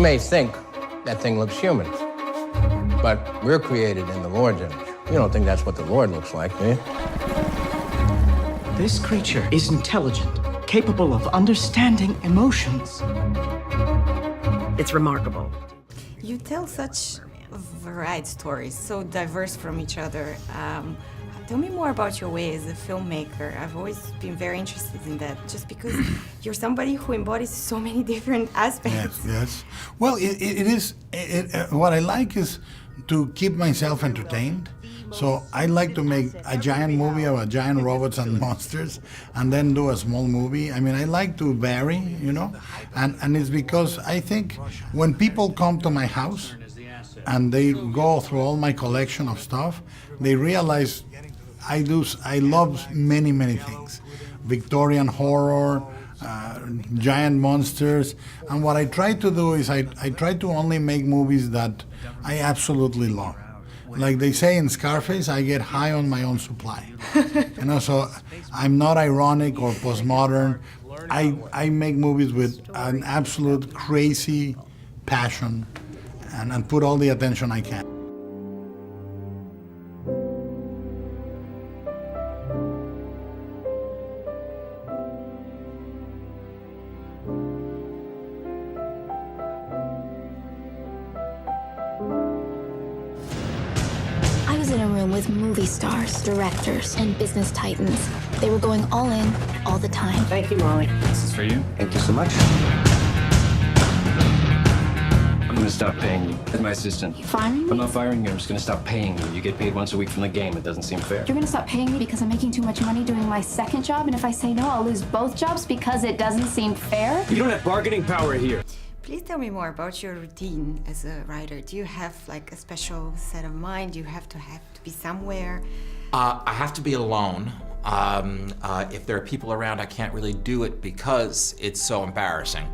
may think that thing looks human, but we're created in the Lord's image. You don't think that's what the Lord looks like, do you? This creature is intelligent, capable of understanding emotions. It's remarkable. You tell such varied stories, so diverse from each other. Tell me more about your way as a filmmaker. I've always been very interested in that, just because you're somebody who embodies so many different aspects. Yes. Well, what I like is to keep myself entertained. So I like to make a giant movie about giant robots and monsters, and then do a small movie. I mean, I like to vary, you know, and it's because I think when people come to my house and they go through all my collection of stuff, they realize I love many things. Victorian horror, giant monsters, and what I try to do is I try to only make movies that I absolutely love. Like they say in Scarface, I get high on my own supply. You know, so I'm not ironic or postmodern. I make movies with an absolute crazy passion and put all the attention I can. I was in a room with movie stars, directors, and business titans. They were going all in, all the time. Thank you, Molly. This is for you. Thank you so much. I'm gonna stop paying you as my assistant. You firing me? I'm not firing you, I'm just gonna stop paying you. You get paid once a week from the game. It doesn't seem fair. You're gonna stop paying me because I'm making too much money doing my second job, and if I say no, I'll lose both jobs because it doesn't seem fair? You don't have bargaining power here. Please tell me more about your routine as a writer. Do you have like a special set of mind? Do you have to be somewhere? I have to be alone. If there are people around, I can't really do it because it's so embarrassing.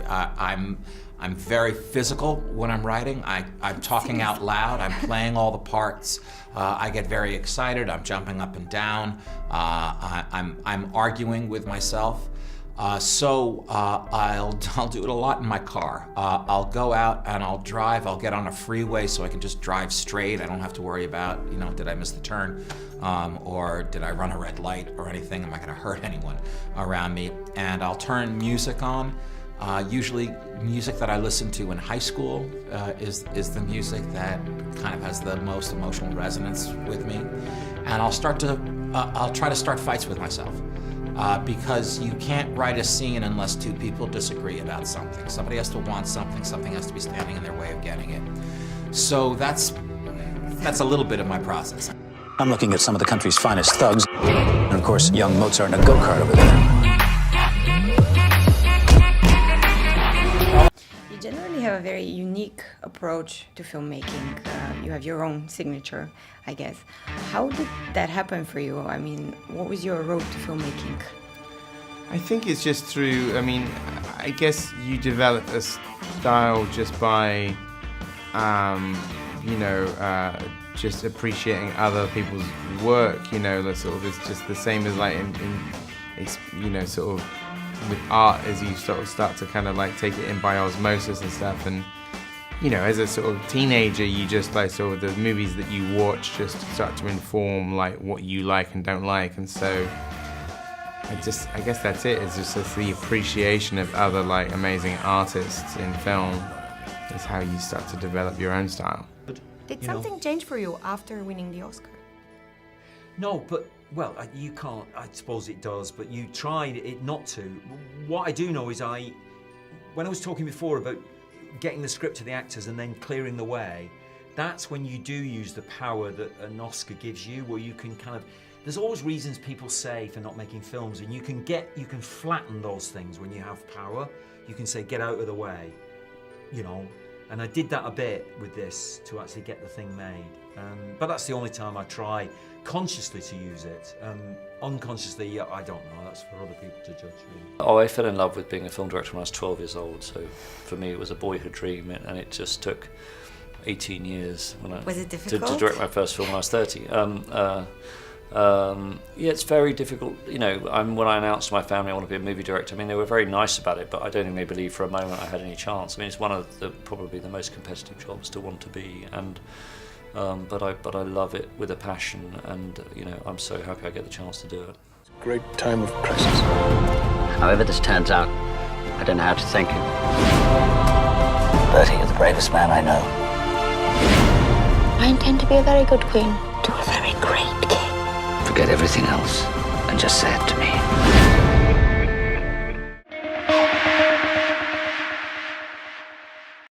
I'm very physical when I'm writing. I'm talking out loud. I'm playing all the parts. I get very excited. I'm jumping up and down. I'm arguing with myself. So I'll do it a lot in my car. I'll go out and I'll drive. I'll get on a freeway so I can just drive straight. I don't have to worry about, you know, did I miss the turn? Or did I run a red light or anything? Am I gonna hurt anyone around me? And I'll turn music on. Usually music that I listened to in high school is the music that kind of has the most emotional resonance with me. And I'll try to start fights with myself. Because you can't write a scene unless two people disagree about something. Somebody has to want something, something has to be standing in their way of getting it. So that's a little bit of my process. I'm looking at some of the country's finest thugs, and of course, young Mozart in a go-kart over there. You generally have a very unique approach to filmmaking. You have your own signature, I guess. How did that happen for you? I mean, what was your road to filmmaking? I think it's just through, I mean, I guess you develop a style just by, just appreciating other people's work, you know, sort of, it's just the same as like sort of with art, as you sort of start to kind of like take it in by osmosis and stuff. And you know, as a sort of teenager, you just like sort of the movies that you watch just start to inform like what you like and don't like. And so I guess that's it. It's just the appreciation of other like amazing artists in film is how you start to develop your own style. Did something change for you after winning the Oscar? No, but, well, you can't, I suppose it does, but you tried it not to. What I do know is when I was talking before about getting the script to the actors and then clearing the way, that's when you do use the power that an Oscar gives you, where you can kind of, there's always reasons people say for not making films, and you can flatten those things when you have power. You can say, get out of the way, you know. And I did that a bit with this to actually get the thing made. But that's the only time I try consciously to use it. Unconsciously, I don't know. That's for other people to judge, really. Oh, I fell in love with being a film director when I was 12 years old. So for me, it was a boyhood dream, and it just took 18 years Was it difficult? to direct my first film when I was 30. Yeah, it's very difficult. You know, when I announced to my family I want to be a movie director, I mean, they were very nice about it, but I don't think they believed for a moment I had any chance. I mean, it's one of probably the most competitive jobs to want to be, and but I love it with a passion, and you know, I'm so happy I get the chance to do it. Great time of crisis. However this turns out, I don't know how to thank you. Bertie, you're the bravest man I know. I intend to be a very good queen to a very great king. Forget everything else and just say it to me.